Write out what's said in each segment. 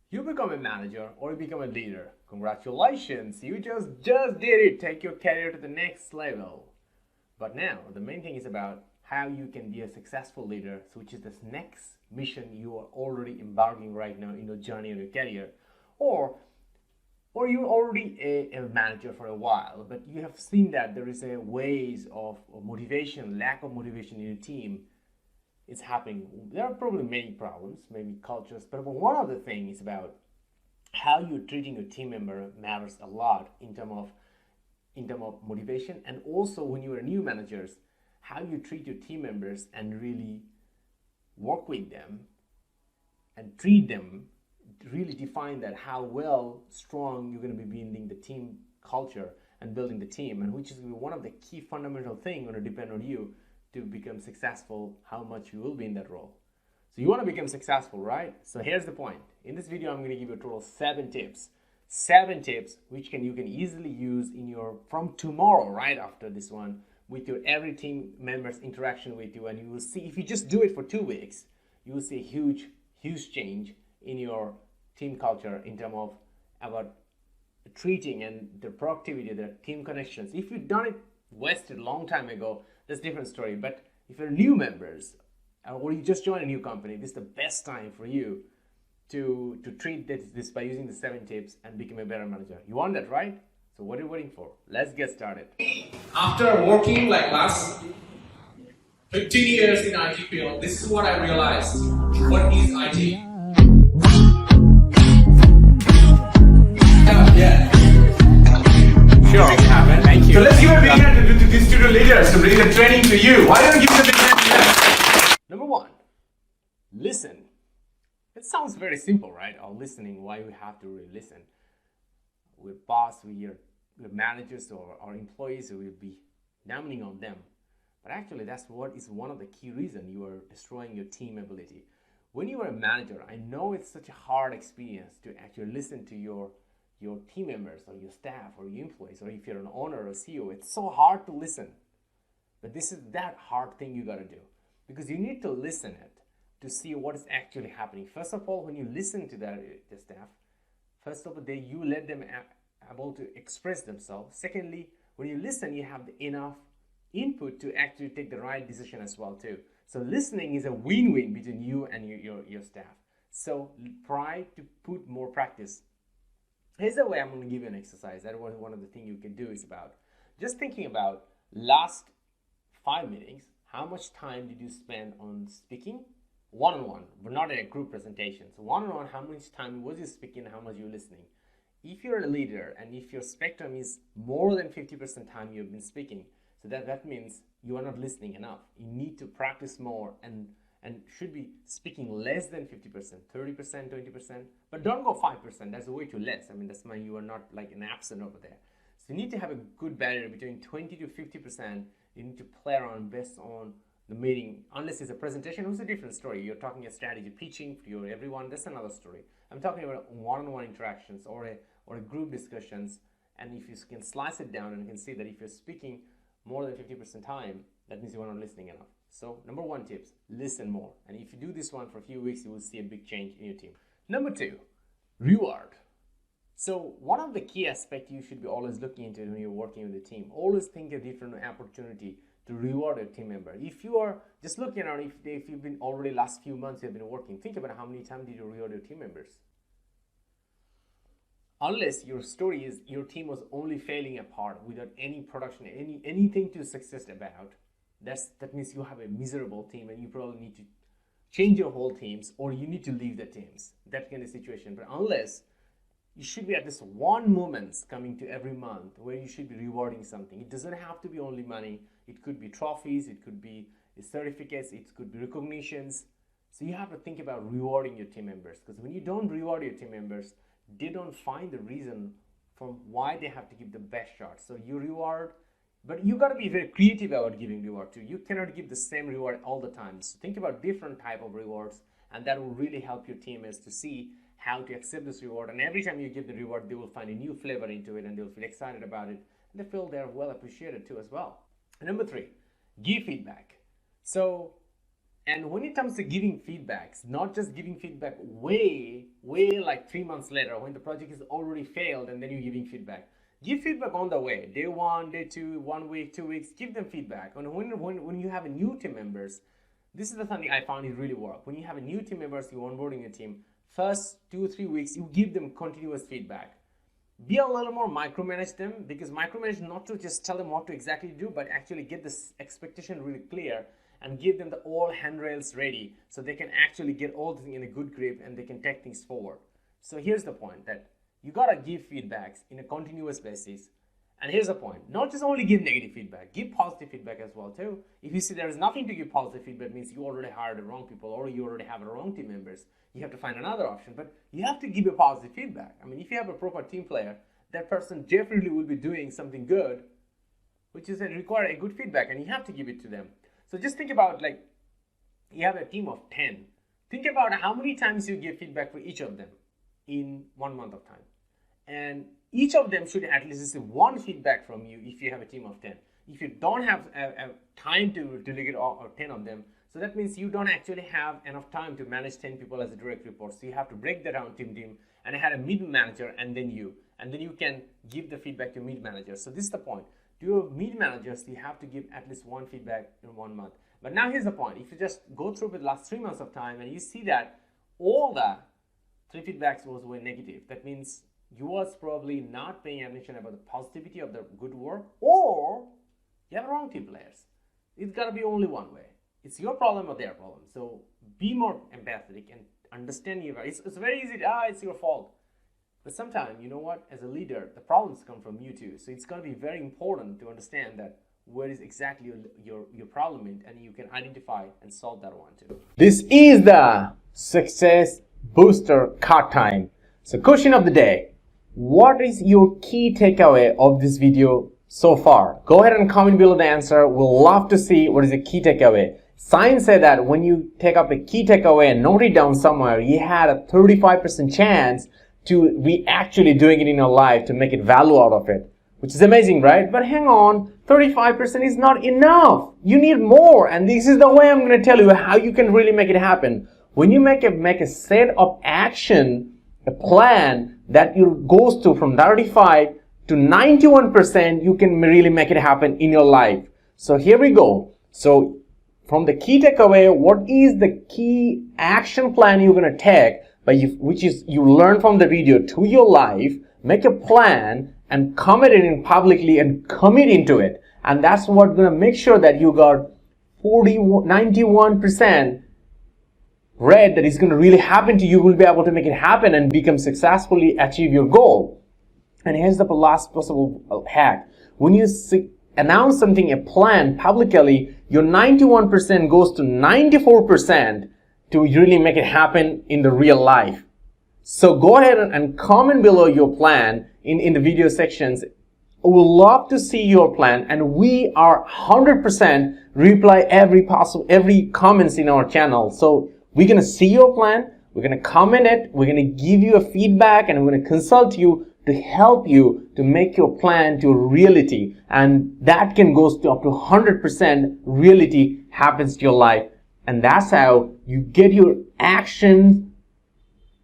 You become a manager or you become a leader. Congratulations, you just did it. Take your career to the next level. But now the main thing is about how you can be a successful leader, so which is this next mission you are already embarking right now in your journey in your career, or you're already a manager for a while, but you have seen that there is a ways of motivation, lack of motivation in your team is happening. There are probably many problems, maybe cultures, but one other thing is about how you're treating your team member matters a lot in terms of motivation, and also when you are new managers, how you treat your team members and really work with them and treat them really define that how well strong you're going to be building the team culture and building the team, and which is one of the key fundamental things going to depend on you to become successful, how much you will be in that role. So you want to become successful, right? So here's the point. In this video, I'm going to give you a total of 7 tips. 7 tips which you can easily use in your from tomorrow, right after this one, with your every team members interaction with you, and you will see if you just do it for 2 weeks, you will see a huge change in your team culture in terms of about treating and the productivity, the team connections. If you've done it wasted a long time ago, that's a different story. But if you're new members or you just joined a new company, this is the best time for you to treat this by using the 7 tips and become a better manager. You want that, right? So what are you waiting for? Let's get started. After working like last 15 years in IT field, this is what I realized. What is IT? Yeah. Sure, thank you. So let's give a big hand to these student leaders to bring the training to you. Why don't you give them a big hand to them? Number 1, listen. It sounds very simple, right? Or listening, why we have to really listen. We're boss, we're managers or our employees, so we'll be dominating on them. But actually, that's what is one of the key reasons you are destroying your team ability. When you are a manager, I know it's such a hard experience to actually listen to your team members or your staff or your employees, or if you're an owner or a CEO, it's so hard to listen. But this is that hard thing you got to do, because you need to listen it to see what is actually happening. First of all, when you listen to the staff, first of all, you let them able to express themselves. Secondly, when you listen, you have enough input to actually take the right decision as well too. So listening is a win-win between you and your staff. So try to put more practice. Here's the way I'm going to give you an exercise. That was one of the things you can do is about just thinking about last 5 meetings. How much time did you spend on speaking? One-on-one, but not in a group presentation. So one-on-one, how much time was you speaking and how much you listening? If you're a leader and if your spectrum is more than 50% time you've been speaking, so that means you are not listening enough. You need to practice more and should be speaking less than 50%, 30%, 20%, but don't go 5%. That's way too less. I mean, that's why you are not like an absent over there. So you need to have a good barrier between 20 to 50%. You need to play around based on the meeting, unless it's a presentation, it's a different story. You're talking a strategy, pitching for everyone, that's another story. I'm talking about one-on-one interactions or a group discussions, and if you can slice it down and you can see that if you're speaking more than 50% time, that means you are not listening enough. So number 1 tips, listen more. And if you do this one for a few weeks, you will see a big change in your team. Number 2, reward. So one of the key aspects you should be always looking into when you're working with a team, always think of different opportunity to reward a team member. If you are just looking around, if you've been already last few months you've been working, think about how many times did you reward your team members. Unless your story is your team was only failing apart without any production, anything to success about, that means you have a miserable team and you probably need to change your whole teams or you need to leave the teams. That kind of situation. But unless, you should be at this one moment coming to every month where you should be rewarding something. It doesn't have to be only money. It could be trophies, it could be certificates, it could be recognitions. So you have to think about rewarding your team members, because when you don't reward your team members, they don't find the reason from why they have to give the best shot. So you reward, but you got to be very creative about giving reward too. You cannot give the same reward all the time. So think about different type of rewards, and that will really help your teammates to see how to accept this reward. And every time you give the reward, they will find a new flavor into it and they'll feel excited about it. And they feel they're well appreciated too as well. And number 3, give feedback. So And when it comes to giving feedbacks, not just giving feedback way like 3 months later when the project is already failed and then you're giving feedback. Give feedback on the way. Day 1, day 2, 1 week, 2 weeks, give them feedback. And when you have a new team members, this is the something I found it really work. When you have a new team members, you're onboarding a team, first 2-3 weeks, you give them continuous feedback. Be a little more micromanage them, because micromanage not to just tell them what to exactly do, but actually get this expectation really clear and give them the all handrails ready so they can actually get all the things in a good grip and they can take things forward. So here's the point, that you gotta give feedbacks in a continuous basis. And here's the point, not just only give negative feedback, give positive feedback as well too. If you see there is nothing to give positive feedback, means you already hired the wrong people or you already have the wrong team members. You have to find another option, but you have to give a positive feedback. I mean, if you have a proper team player, that person definitely will be doing something good, which is require a good feedback, and you have to give it to them. So just think about, like, you have a team of 10. Think about how many times you give feedback for each of them in 1 month of time. And each of them should at least receive one feedback from you if you have a team of 10. If you don't have time to delegate all 10 of them, so that means you don't actually have enough time to manage 10 people as a direct report. So you have to break that down team, and I had a mid manager and then you. And then you can give the feedback to mid managers. So this is the point. To your mid managers, you have to give at least one feedback in 1 month. But now here's the point. If you just go through the last 3 months of time and you see that all the 3 feedbacks were negative, that means you was probably not paying attention about the positivity of the good work, or you have wrong team players. It's got to be only one way. It's your problem or their problem. So be more empathetic and understand you. It's very easy to, it's your fault. But sometimes, you know what, as a leader, the problems come from you too. So it's going to be very important to understand that where is exactly your problem in, and you can identify and solve that one too. This is the Success Booster card time. So question of the day, what is your key takeaway of this video so far? Go ahead and comment below the answer. We'll love to see what is the key takeaway. Science said that when you take up a key takeaway and note it down somewhere, you had a 35% chance to be actually doing it in your life to make it value out of it, which is amazing, right? But hang on, 35% is not enough. You need more, and this is the way I'm going to tell you how you can really make it happen. When you make a set of action, a plan that goes to from 35 to 91%, you can really make it happen in your life. So here we go. So from the key takeaway, what is the key action plan you're going to take? Which is you learn from the video to your life, make a plan and commit it in publicly and commit into it. And that's what's going to make sure that you got 91% rate that is going to really happen to you. Will be able to make it happen and successfully achieve your goal. And here's the last possible hack. When you announce something, a plan publicly, your 91% goes to 94% to really make it happen in the real life. So go ahead and comment below your plan in the video sections. We'd love to see your plan, and we are 100% reply every comments in our channel. So we're going to see your plan, we're going to comment it, we're going to give you a feedback, and we're going to consult you to help you to make your plan to a reality. And that can go to up to 100% reality happens to your life. And that's how you get your action,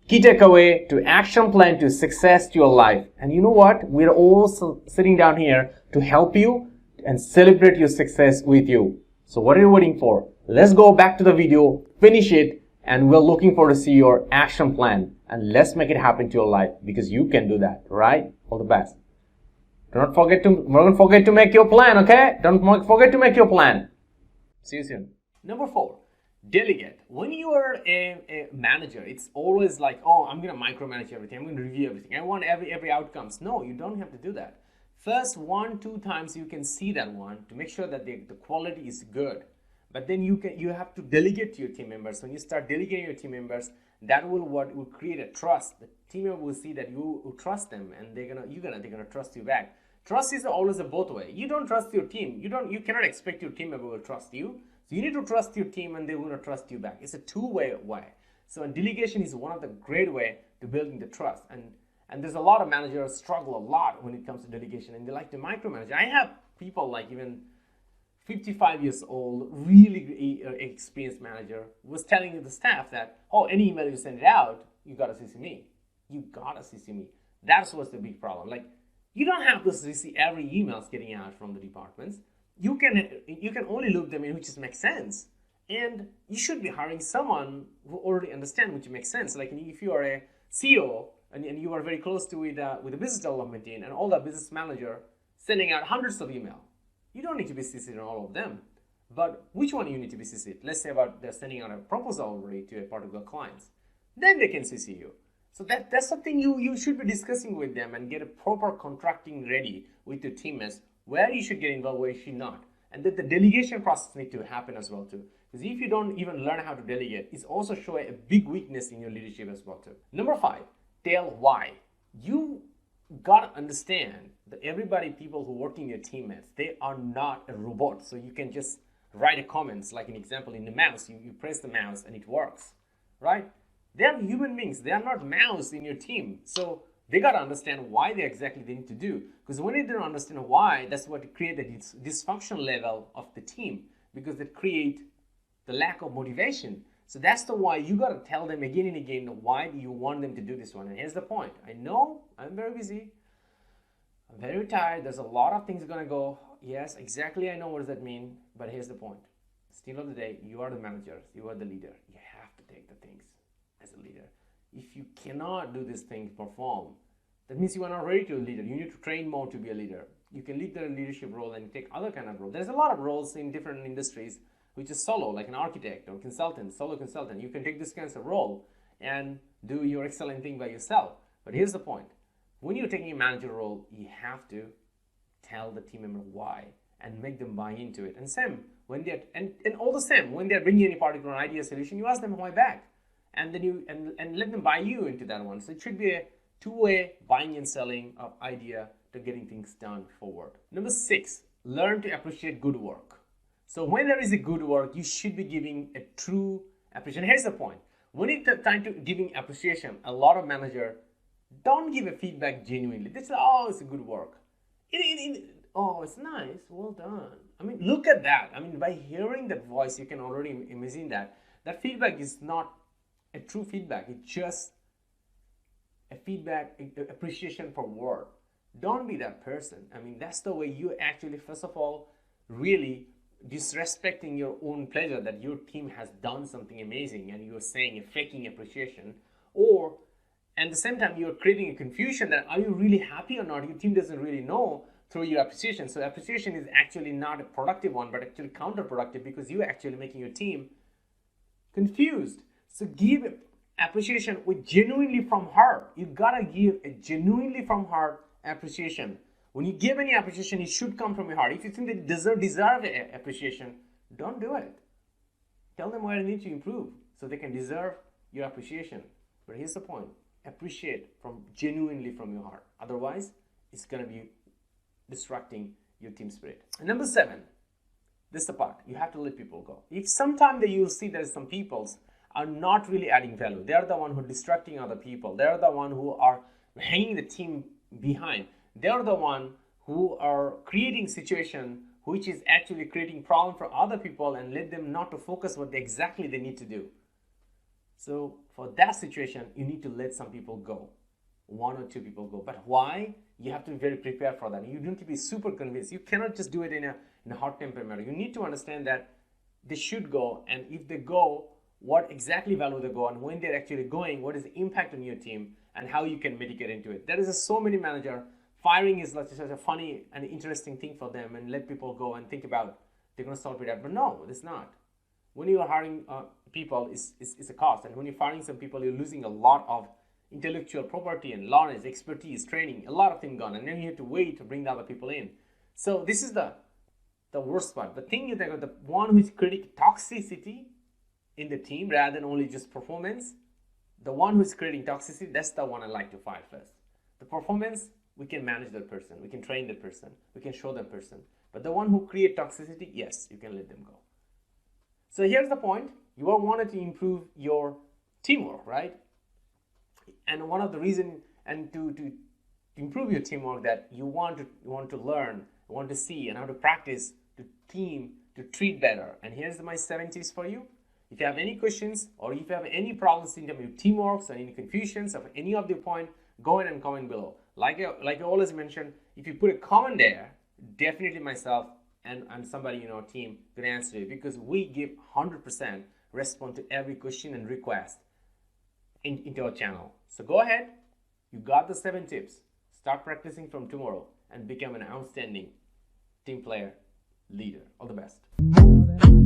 key takeaway to action plan to success to your life. And you know what? We're all sitting down here to help you and celebrate your success with you. So what are you waiting for? Let's go back to the video, finish it, and we're looking forward to see your action plan. And let's make it happen to your life, because you can do that, right? All the best. Don't forget to make your plan, okay? Don't forget to make your plan. See you soon. Number 4. Delegate. When you are a manager, it's always like, oh, I'm going to micromanage everything. I'm going to review everything. I want every outcomes. No, you don't have to do that. First 1-2 times you can see that one to make sure that the quality is good. But then you have to delegate to your team members. When you start delegating your team members, that will create a trust. The team member will see that you trust them, and they're gonna trust you back. Trust is always a both way. You don't trust your team. You cannot expect your team member will trust you. So you need to trust your team, and they will trust you back. It's a two-way way. So delegation is one of the great way to building the trust. And there's a lot of managers struggle a lot when it comes to delegation, and they like to micromanage. I have people like even 55 years old, really experienced manager was telling the staff that, oh, any email you send it out, you gotta CC me. You gotta CC me. That's what's the big problem. Like, you don't have to CC every email getting out from the departments. You can only loop them in which just makes sense. And you should be hiring someone who already understands which makes sense. Like if you are a CEO and you are very close to with the business development team and all the business manager sending out hundreds of emails, you don't need to be CC'd on all of them. But which one you need to be CC'd? Let's say about they're sending out a proposal already to a particular client. Then they can CC you. So that's something you should be discussing with them and get a proper contracting ready with your teammates where you should get involved, where you should not. And that the delegation process needs to happen as well too. Because if you don't even learn how to delegate, it's also showing a big weakness in your leadership as well too. Number 5, tell why. You gotta understand that people who work in your teammates, they are not a robot. So you can just write a comments, like an example in the mouse, you press the mouse and it works, right? They are human beings. They are not mouse in your team. So they got to understand why they need to do. Because when they don't understand why, that's what creates the dysfunction level of the team. Because they create the lack of motivation. So that's the why you got to tell them again and again why do you want them to do this one. And here's the point. I know I'm very busy. I'm very tired. There's a lot of things going to go. Yes, exactly. I know what does that mean. But here's the point. Still of the day, you are the manager. You are the leader. You have to take the things as a leader. If you cannot do these things, perform, that means you are not ready to be a leader. You need to train more to be a leader. You can lead the leadership role and take other kind of role. There's a lot of roles in different industries which is solo, like an architect or consultant, solo consultant. You can take this kind of role and do your excellent thing by yourself. But here's the point. When you're taking a manager role, you have to tell the team member why and make them buy into it. And same, when they're, and all the same, when they're bringing any particular idea solution, you ask them why back. And then you and let them buy you into that one. So it should be a two-way buying and selling of idea to getting things done forward. Number 6, learn to appreciate good work. So when there is a good work, you should be giving a true appreciation. Here's the point. When it's time to giving appreciation, a lot of managers don't give a feedback genuinely. They say, oh, it's a good work. Oh, it's nice. Well done. I mean, look at that. I mean, by hearing that voice, you can already imagine that. That feedback is not a true feedback. It's just a feedback, appreciation for work. Don't be that person. I mean, that's the way you actually, first of all, really disrespecting your own pleasure that your team has done something amazing and you're saying a faking appreciation, or at the same time you're creating a confusion that are you really happy or not? Your team doesn't really know through your appreciation. So appreciation is actually not a productive one, but actually counterproductive because you're actually making your team confused. So give appreciation with genuinely from heart. You gotta give a genuinely from heart appreciation. When you give any appreciation, it should come from your heart. If you think they deserve appreciation, don't do it. Tell them where they need to improve so they can deserve your appreciation. But here's the point. Appreciate genuinely from your heart. Otherwise, it's going to be distracting your team spirit. And number 7, this is the part. You have to let people go. If sometime that you'll see that some peoples are not really adding value. They're the one who are distracting other people. They're the one who are hanging the team behind. They're the one who are creating situation which is actually creating problem for other people and let them not to focus what exactly they need to do. So for that situation, you need to let some people go. 1 or 2 people go. But why? You have to be very prepared for that. You need to be super convinced. You cannot just do it in a hot temper manner. You need to understand that they should go, and if they go, what exactly value they go, and when they're actually going, what is the impact on your team, and how you can mitigate into it. There is so many managers. Firing is like such a funny and interesting thing for them, and let people go and think about they're going to solve it out. But no, it's not. When you are hiring people, it's a cost. And when you're firing some people, you're losing a lot of intellectual property and knowledge, expertise, training, a lot of things gone. And then you have to wait to bring the other people in. So this is the worst part. The thing is that the one who is creating toxicity in the team rather than only just performance, the one who is creating toxicity, that's the one I like to fire first. The performance, we can manage that person. We can train that person. We can show that person. But the one who creates toxicity, yes, you can let them go. So here's the point. You all wanted to improve your teamwork, right? And one of the reasons, and to improve your teamwork, that you want to learn, want to see, and how to practice to team to treat better. And here's my 7 tips for you. If you have any questions or if you have any problems in terms of teamwork or any confusions of any of the point, go ahead and comment below. Like I always mention, if you put a comment there, definitely myself and somebody in our team can answer it, because we give 100% respond to every question and request into our channel. So go ahead, you got the 7 tips. Start practicing from tomorrow and become an outstanding team player, leader. All the best.